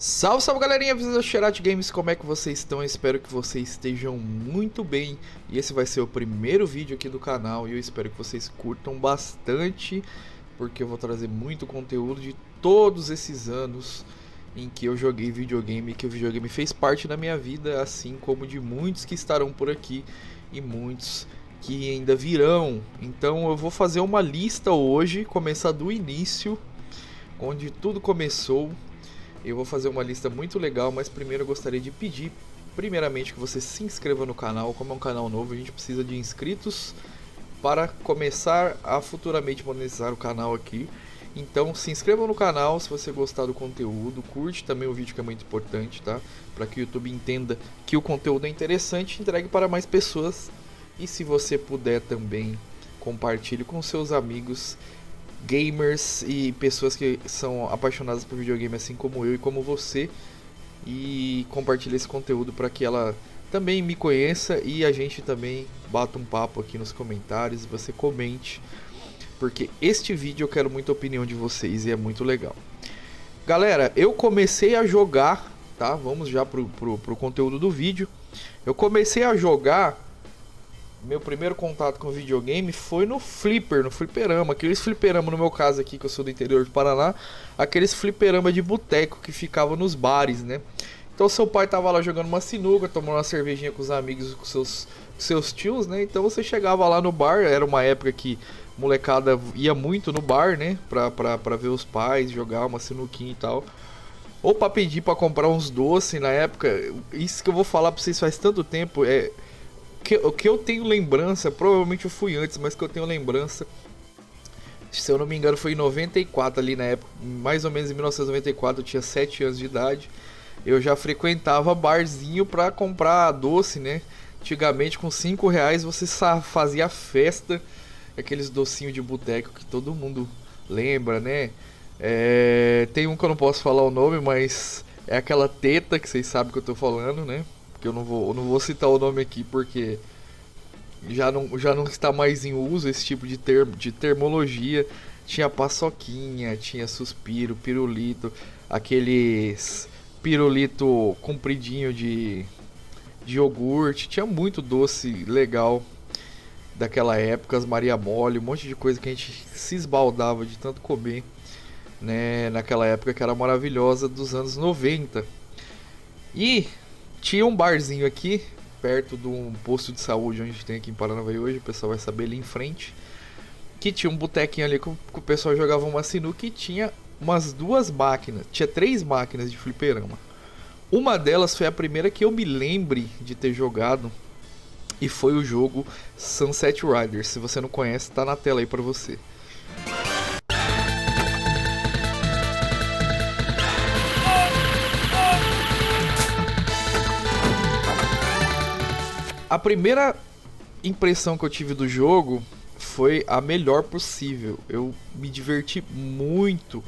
Salve, salve galerinha, visita Xerath Games, como é que vocês estão? Eu espero que vocês estejam muito bem. E esse vai ser o primeiro vídeo aqui do canal e eu espero que vocês curtam bastante, porque eu vou trazer muito conteúdo de todos esses anos em que eu joguei videogame, que o videogame fez parte da minha vida, assim como de muitos que estarão por aqui e muitos que ainda virão. Então eu vou fazer uma lista hoje, começar do início, onde tudo começou. Eu vou fazer uma lista muito legal, mas primeiro eu gostaria de pedir, primeiramente, que você se inscreva no canal. Como é um canal novo, a gente precisa de inscritos para começar a futuramente monetizar o canal aqui. Então se inscreva no canal se você gostar do conteúdo, curte também o vídeo que é muito importante, tá? Para que o YouTube entenda que o conteúdo é interessante, entregue para mais pessoas. E se você puder também, compartilhe com seus amigos gamers e pessoas que são apaixonadas por videogame assim como eu e como você, e compartilhe esse conteúdo para que ela também me conheça e a gente também bata um papo aqui nos comentários, você comente, porque este vídeo eu quero muita opinião de vocês e é muito legal. Galera, eu comecei a jogar, tá? Vamos já pro conteúdo do vídeo. Eu comecei a jogar. Meu primeiro contato com videogame foi no fliperama, aqueles fliperama, no meu caso aqui, que eu sou do interior do Paraná, aqueles fliperama de boteco que ficavam nos bares, né? Então seu pai tava lá jogando uma sinuca, tomando uma cervejinha com os amigos, com seus tios, né? Então você chegava lá no bar, era uma época que molecada ia muito no bar, né? Pra ver os pais jogar uma sinuquinha e tal. Ou pra pedir pra comprar uns doces na época. Isso que eu vou falar pra vocês faz tanto tempo, o que eu tenho lembrança, provavelmente eu fui antes, mas que eu tenho lembrança, se eu não me engano foi em 94 ali na época, mais ou menos em 1994, eu tinha 7 anos de idade. Eu já frequentava barzinho pra comprar doce, né? Antigamente com 5 reais você fazia festa, aqueles docinhos de boteco que todo mundo lembra, né? Tem um que eu não posso falar o nome, mas é aquela teta que vocês sabem que eu tô falando, né? Que eu não vou citar o nome aqui porque já não está mais em uso esse tipo de termologia. Tinha paçoquinha, tinha suspiro, pirulito, aqueles pirulito compridinho de iogurte. Tinha muito doce legal daquela época, as Maria Mole, um monte de coisa que a gente se esbaldava de tanto comer, né, naquela época que era maravilhosa dos anos 90. E tinha um barzinho aqui, perto de um posto de saúde onde a gente tem aqui em Paranavaí hoje, o pessoal vai saber, ali em frente, que tinha um botequinho ali que o pessoal jogava uma sinuca e tinha umas duas máquinas, tinha 3 máquinas de fliperama. Uma delas foi a primeira que eu me lembre de ter jogado e foi o jogo Sunset Riders. Se você não conhece, tá na tela aí pra você. A primeira impressão que eu tive do jogo foi a melhor possível. Eu me diverti muito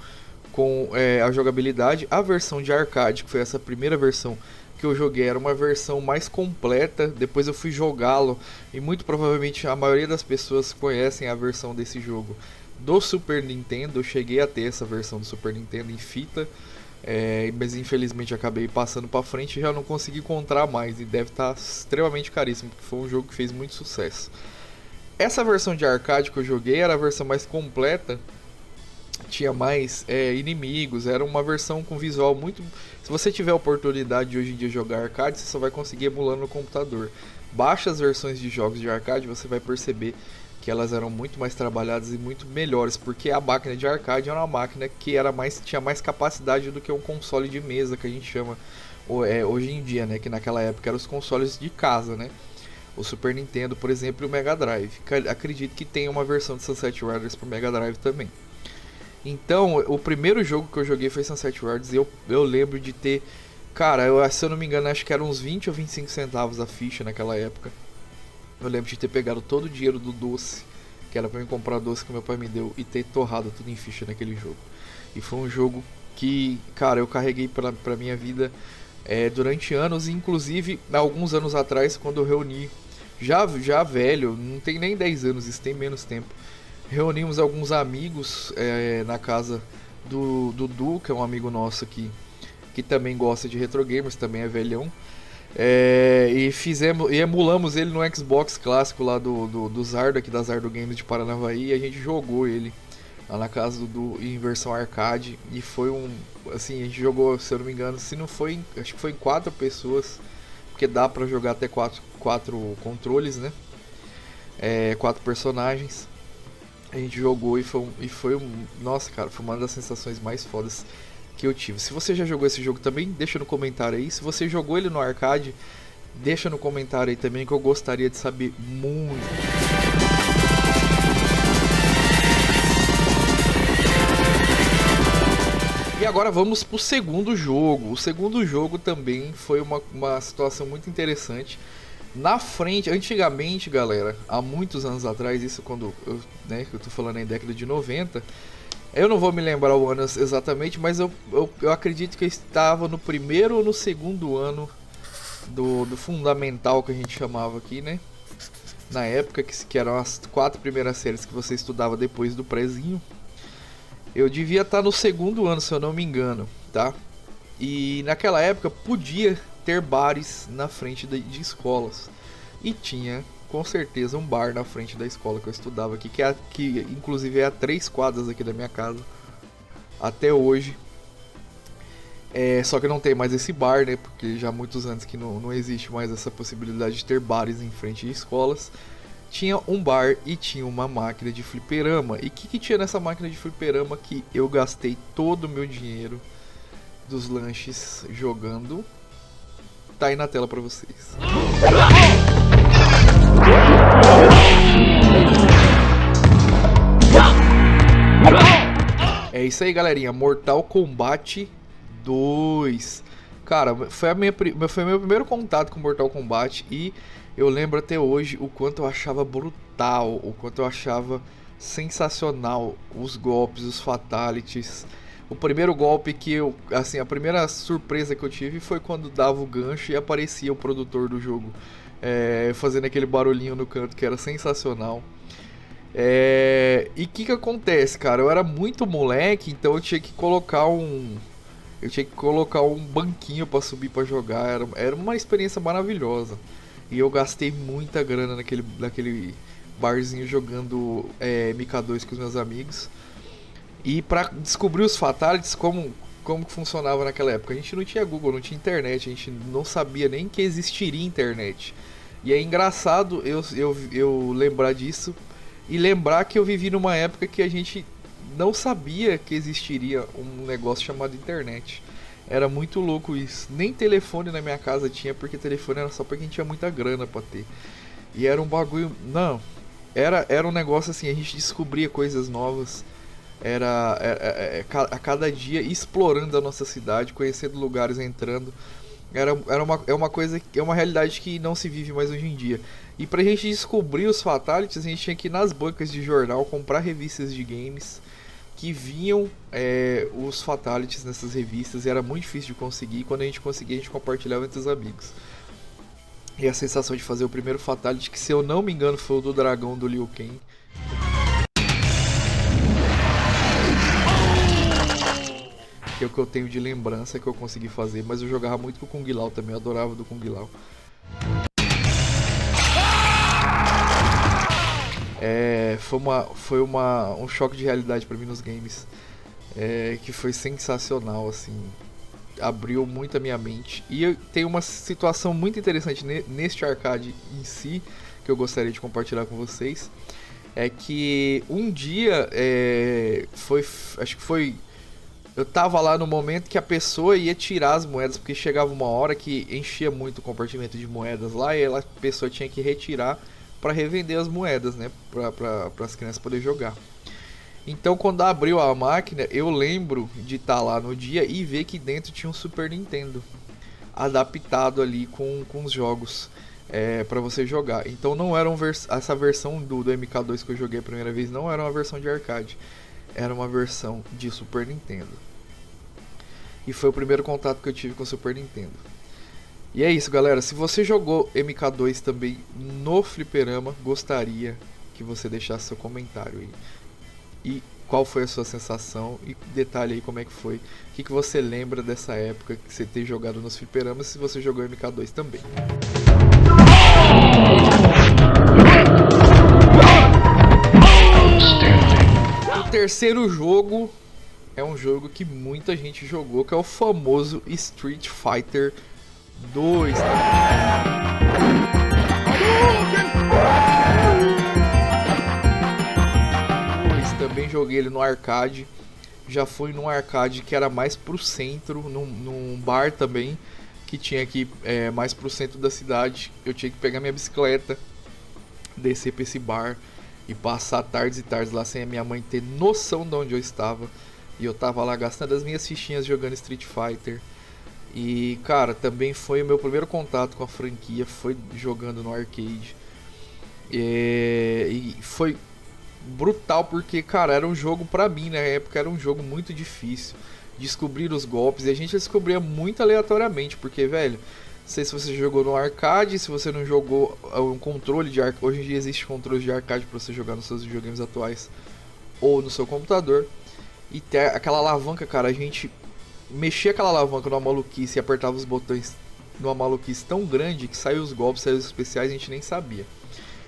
com a jogabilidade. A versão de arcade, que foi essa primeira versão que eu joguei, era uma versão mais completa. Depois eu fui jogá-lo e muito provavelmente a maioria das pessoas conhecem a versão desse jogo do Super Nintendo. Eu cheguei a ter essa versão do Super Nintendo em fita. Mas infelizmente acabei passando pra frente e já não consegui encontrar mais. E deve estar extremamente caríssimo, porque foi um jogo que fez muito sucesso. Essa versão de arcade que eu joguei era a versão mais completa. Tinha mais inimigos. Era uma versão com visual muito... Se você tiver a oportunidade de hoje em dia jogar arcade, você só vai conseguir emulando no computador. Baixa as versões de jogos de arcade, você vai perceber que elas eram muito mais trabalhadas e muito melhores, porque a máquina de arcade era uma máquina que tinha mais capacidade do que um console de mesa, que a gente chama hoje em dia, né? Que naquela época eram os consoles de casa, né? O Super Nintendo, por exemplo, e o Mega Drive. Acredito que tem uma versão de Sunset Riders para o Mega Drive também. Então, o primeiro jogo que eu joguei foi Sunset Riders e eu lembro de ter... Cara, se eu não me engano, acho que eram uns 20 ou 25 centavos a ficha naquela época. Eu lembro de ter pegado todo o dinheiro do doce, que era pra mim comprar doce que meu pai me deu, e ter torrado tudo em ficha naquele jogo. E foi um jogo que, cara, eu carreguei pra minha vida durante anos, e inclusive, alguns anos atrás, quando eu reuni, já velho, não tem nem 10 anos, isso tem menos tempo, reunimos alguns amigos na casa do Dudu, que é um amigo nosso aqui que também gosta de retro games, também é velhão. E emulamos ele no Xbox clássico lá do Zardo, aqui da Zardo Games de Paranavaí, e a gente jogou ele lá na casa em versão arcade, e foi assim, a gente jogou, se eu não me engano, se não foi, acho que foi em 4 pessoas, porque dá pra jogar até 4 controles, né? 4 personagens. A gente jogou nossa, cara, foi uma das sensações mais fodas que eu tive. Se você já jogou esse jogo também, deixa no comentário aí. Se você jogou ele no arcade, deixa no comentário aí também, que eu gostaria de saber muito. E agora vamos pro segundo jogo. O segundo jogo também foi uma situação muito interessante. Na frente, antigamente, galera, há muitos anos atrás, isso quando eu tô falando em década de 90, eu não vou me lembrar o ano exatamente, mas eu acredito que eu estava no primeiro ou no segundo ano do fundamental, que a gente chamava aqui, né? Na época, que eram as 4 primeiras séries que você estudava depois do prézinho. Eu devia estar no segundo ano, se eu não me engano, tá? E naquela época podia ter bares na frente de escolas. E tinha, com certeza, um bar na frente da escola que eu estudava aqui, que inclusive é a 3 quadras aqui da minha casa, até hoje. Só que não tem mais esse bar, né? Porque já há muitos anos que não existe mais essa possibilidade de ter bares em frente de escolas. Tinha um bar e tinha uma máquina de fliperama. E o que tinha nessa máquina de fliperama que eu gastei todo o meu dinheiro dos lanches jogando? Tá aí na tela pra vocês. É isso aí, galerinha. Mortal Kombat 2. Cara, foi meu primeiro contato com Mortal Kombat. E eu lembro até hoje o quanto eu achava brutal, o quanto eu achava sensacional os golpes, os fatalities. O primeiro golpe assim, a primeira surpresa que eu tive foi quando dava o gancho e aparecia o produtor do jogo, fazendo aquele barulhinho no canto, que era sensacional. E o que acontece, cara? Eu era muito moleque, então eu tinha que colocar um banquinho pra subir pra jogar. Era uma experiência maravilhosa. E eu gastei muita grana naquele barzinho jogando MK2 com os meus amigos. E pra descobrir os fatalities, como que funcionava naquela época, a gente não tinha Google, não tinha internet, a gente não sabia nem que existiria internet. E é engraçado eu lembrar disso e lembrar que eu vivi numa época que a gente não sabia que existiria um negócio chamado internet. Era muito louco isso. Nem telefone na minha casa tinha, porque telefone era só pra quem tinha muita grana pra ter. E era um bagulho... Não, era um negócio assim, a gente descobria coisas novas. A cada dia explorando a nossa cidade, conhecendo lugares, entrando. É uma coisa, é uma realidade que não se vive mais hoje em dia. E pra gente descobrir os fatalities, a gente tinha que ir nas bancas de jornal, comprar revistas de games que vinham os fatalities nessas revistas, e era muito difícil de conseguir. E quando a gente conseguia, a gente compartilhava entre os amigos. E a sensação de fazer o primeiro fatality, que se eu não me engano foi o do dragão do Liu Kang. Que é o que eu tenho de lembrança que eu consegui fazer, mas eu jogava muito com o Kung Lao também, eu adorava do Kung Lao. Foi um choque de realidade pra mim nos games, que foi sensacional, assim, abriu muito a minha mente. E tem uma situação muito interessante neste arcade em si, que eu gostaria de compartilhar com vocês, é que um dia, acho que foi... Eu tava lá no momento que a pessoa ia tirar as moedas, porque chegava uma hora que enchia muito o compartimento de moedas lá, e a pessoa tinha que retirar para revender as moedas, né, para as crianças poderem jogar. Então, quando abriu a máquina, eu lembro de estar lá no dia e ver que dentro tinha um Super Nintendo adaptado ali com os jogos para você jogar. Então, não era essa versão do MK2 que eu joguei a primeira vez, não era uma versão de arcade. Era uma versão de Super Nintendo. E foi o primeiro contato que eu tive com o Super Nintendo. E é isso, galera. Se você jogou MK2 também no fliperama, gostaria que você deixasse seu comentário aí. E qual foi a sua sensação e detalhe aí como é que foi. O que você lembra dessa época que você ter jogado nos fliperamas, se você jogou MK2 também. O terceiro jogo é um jogo que muita gente jogou, que é o famoso Street Fighter 2. Também joguei ele no arcade. Já fui num arcade que era mais pro centro, num bar também, que tinha aqui mais pro centro da cidade. Eu tinha que pegar minha bicicleta, descer pra esse bar e passar tardes e tardes lá sem a minha mãe ter noção de onde eu estava. E eu tava lá gastando as minhas fichinhas jogando Street Fighter. E cara, também foi o meu primeiro contato com a franquia, foi jogando no arcade. E foi brutal porque, cara, era um jogo pra mim na época, era um jogo muito difícil. Descobrir os golpes, e a gente descobria muito aleatoriamente, porque, velho, não sei se você jogou no arcade, se você não jogou um controle de arcade. Hoje em dia existe controle de arcade pra você jogar nos seus videogames atuais ou no seu computador. E ter aquela alavanca, cara, a gente mexia aquela alavanca numa maluquice e apertava os botões numa maluquice tão grande que saiu os golpes, saiu os especiais e a gente nem sabia.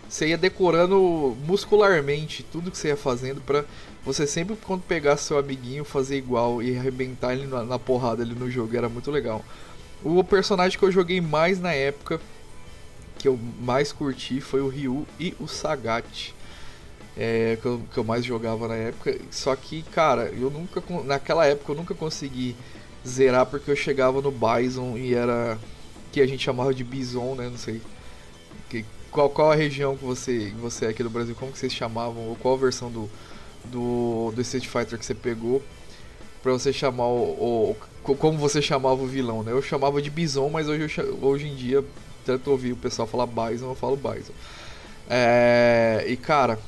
Você ia decorando muscularmente tudo que você ia fazendo pra você sempre, quando pegar seu amiguinho, fazer igual e arrebentar ele na porrada ali no jogo. Era muito legal. O personagem que eu joguei mais na época, que eu mais curti, foi o Ryu e o Sagat. Que eu mais jogava na época. Só que, cara, naquela época eu nunca consegui zerar porque eu chegava no Bison e era que a gente chamava de Bison, né? Não sei. Qual a região que você é aqui do Brasil? Como que vocês chamavam? Ou qual a versão do Street Fighter que você pegou pra você chamar como você chamava o vilão, né? Eu chamava de Bison, mas hoje em dia, tanto ouvi o pessoal falar Bison, eu falo Bison. E cara,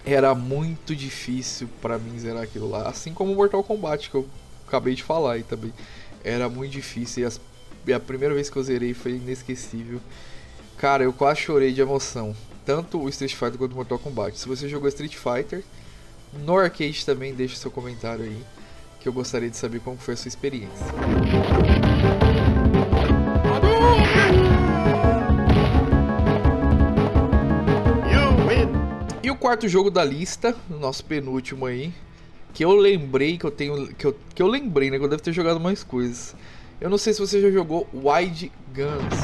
era muito difícil pra mim zerar aquilo lá. Assim como o Mortal Kombat, que eu acabei de falar aí também. Era muito difícil e a primeira vez que eu zerei foi inesquecível. Cara, eu quase chorei de emoção. Tanto o Street Fighter quanto o Mortal Kombat. Se você jogou Street Fighter, no arcade também deixa seu comentário aí, que eu gostaria de saber como foi a sua experiência. E o quarto jogo da lista, o nosso penúltimo aí, que eu lembrei que eu tenho. Que eu lembrei, né? Que eu devo ter jogado mais coisas. Eu não sei se você já jogou Wide Guns.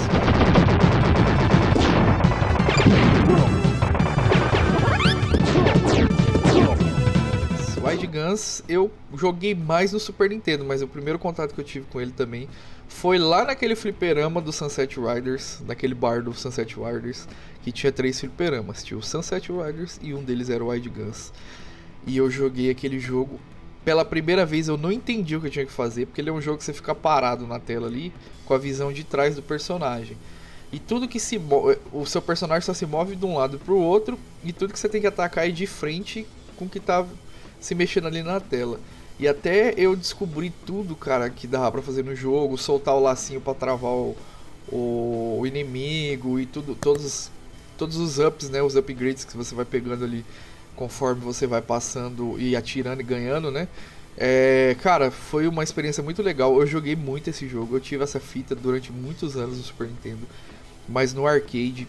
Wide Guns eu joguei mais no Super Nintendo, mas o primeiro contato que eu tive com ele também foi lá naquele fliperama do Sunset Riders, naquele bar do Sunset Riders, que tinha 3 fliperamas, tinha o Sunset Riders e um deles era o Wide Guns. E eu joguei aquele jogo, pela primeira vez eu não entendi o que eu tinha que fazer, porque ele é um jogo que você fica parado na tela ali, com a visão de trás do personagem. E tudo que se move, o seu personagem só se move de um lado pro outro, e tudo que você tem que atacar é de frente com o que tá se mexendo ali na tela. E até eu descobri tudo, cara, que dava pra fazer no jogo, soltar o lacinho pra travar o inimigo e tudo, todos os ups, né, os upgrades que você vai pegando ali conforme você vai passando e atirando e ganhando, né. Cara, foi uma experiência muito legal. Eu joguei muito esse jogo, eu tive essa fita durante muitos anos no Super Nintendo, mas no arcade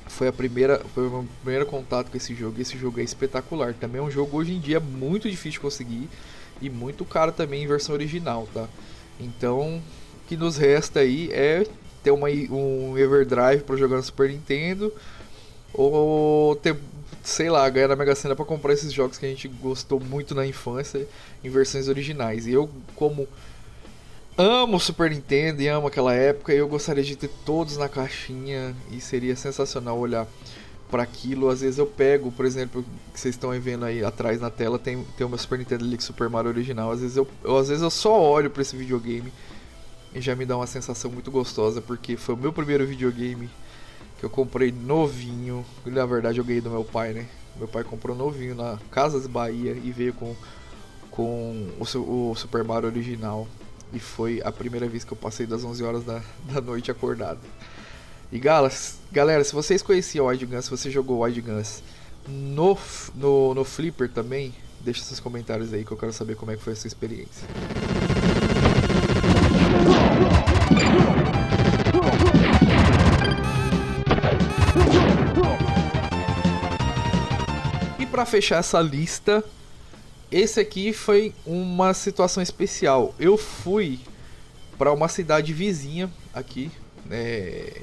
foi o meu primeiro contato com esse jogo. Esse jogo é espetacular. Também é um jogo hoje em dia muito difícil de conseguir e muito caro também em versão original, tá? Então, o que nos resta aí é ter um Everdrive para jogar no Super Nintendo ou ter, sei lá, ganhar na Mega Sena para comprar esses jogos que a gente gostou muito na infância em versões originais. E eu, como amo o Super Nintendo e amo aquela época, eu gostaria de ter todos na caixinha e seria sensacional olhar para aquilo. Às vezes eu pego, por exemplo, que vocês estão vendo aí atrás na tela, tem o meu Super Nintendo ali, Super Mario original. Às vezes eu só olho para esse videogame e já me dá uma sensação muito gostosa, porque foi o meu primeiro videogame que eu comprei novinho. Na verdade eu ganhei do meu pai, né? Meu pai comprou novinho na Casas Bahia e veio com o Super Mario original. E foi a primeira vez que eu passei das 11 horas da noite acordado. E galera, se vocês conheciam o Wide Guns, se você jogou Wide Guns no Flipper também, Deixa seus comentários aí que eu quero saber como é que foi a sua experiência. E para fechar essa lista, esse aqui foi uma situação especial. Eu fui para uma cidade vizinha aqui,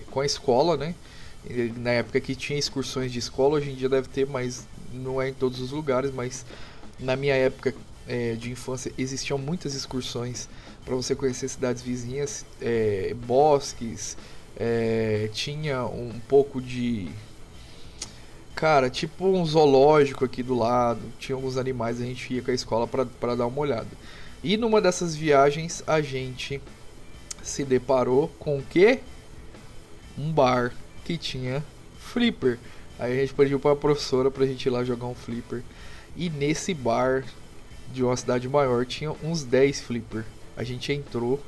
com a escola, né? Na época que tinha excursões de escola, hoje em dia deve ter, mas não é em todos os lugares. Mas na minha época de infância existiam muitas excursões para você conhecer cidades vizinhas, bosques, tinha um pouco de... Cara, tipo um zoológico aqui do lado, tinha alguns animais, a gente ia com a escola pra dar uma olhada. E numa dessas viagens a gente se deparou com o quê? Um bar que tinha flipper. Aí a gente pediu pra professora pra gente ir lá jogar um flipper. E nesse bar de uma cidade maior tinha uns 10 flipper. A gente entrou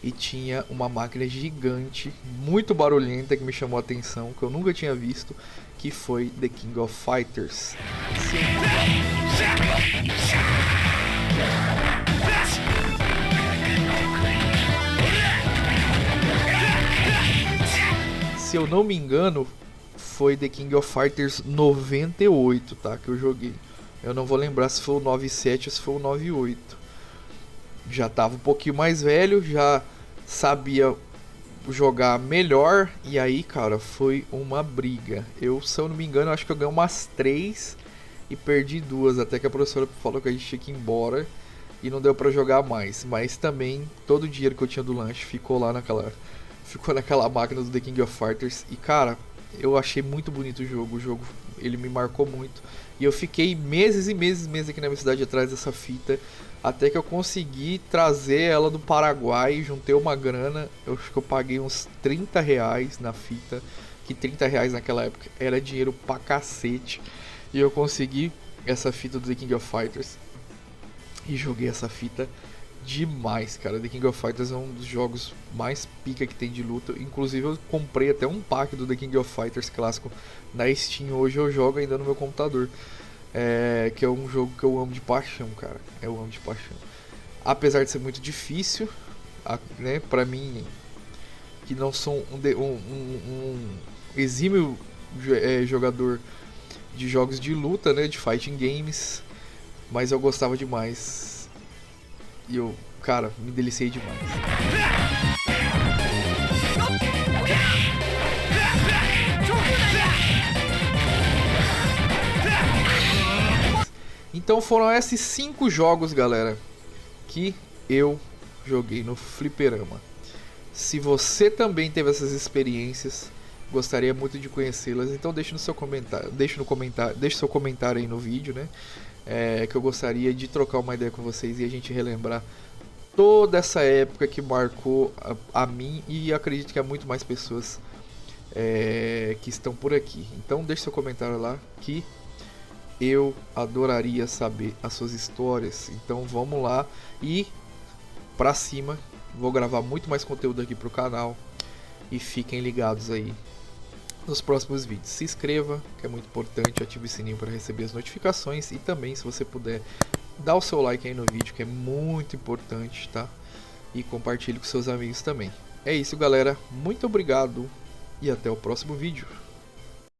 e tinha uma máquina gigante, muito barulhenta, que me chamou a atenção, que eu nunca tinha visto, que foi The King of Fighters. Se eu não me engano, foi The King of Fighters 98, tá, que eu joguei. Eu não vou lembrar se foi o 97 ou se foi o 98. Já tava um pouquinho mais velho, já sabia jogar melhor. E aí, cara, foi uma briga. Se eu não me engano, acho que eu ganhei umas 3 e perdi 2. Até que a professora falou que a gente tinha que ir embora e não deu pra jogar mais. Mas também, todo o dinheiro que eu tinha do lanche ficou naquela máquina do The King of Fighters. E, cara, eu achei muito bonito o jogo. O jogo, ele me marcou muito. E eu fiquei meses e meses aqui na minha cidade atrás dessa fita, até que eu consegui trazer ela do Paraguai, juntei uma grana. Eu acho que eu paguei uns 30 reais na fita, que 30 reais naquela época era dinheiro pra cacete. E eu consegui essa fita do The King of Fighters e joguei essa fita demais, cara. The King of Fighters é um dos jogos mais pica que tem de luta. Inclusive eu comprei até um pack do The King of Fighters clássico na Steam. Hoje eu jogo ainda no meu computador. Que é um jogo que eu amo de paixão, cara. Eu amo de paixão. Apesar de ser muito difícil, né, pra mim, que não sou um exímio jogador de jogos de luta, né, de fighting games, mas eu gostava demais. E eu, cara, me deliciei demais. Então foram esses 5 jogos, galera, que eu joguei no fliperama. Se você também teve essas experiências, gostaria muito de conhecê-las, então deixe seu comentário aí no vídeo, né? Que eu gostaria de trocar uma ideia com vocês e a gente relembrar toda essa época que marcou a mim e acredito que há muito mais pessoas que estão por aqui. Então deixe seu comentário lá que eu adoraria saber as suas histórias. Então vamos lá e pra cima. Vou gravar muito mais conteúdo aqui pro canal. E fiquem ligados aí nos próximos vídeos. Se inscreva, que é muito importante. Ative o sininho para receber as notificações. E também, se você puder, dá o seu like aí no vídeo, que é muito importante, tá? E compartilhe com seus amigos também. É isso, galera. Muito obrigado e até o próximo vídeo.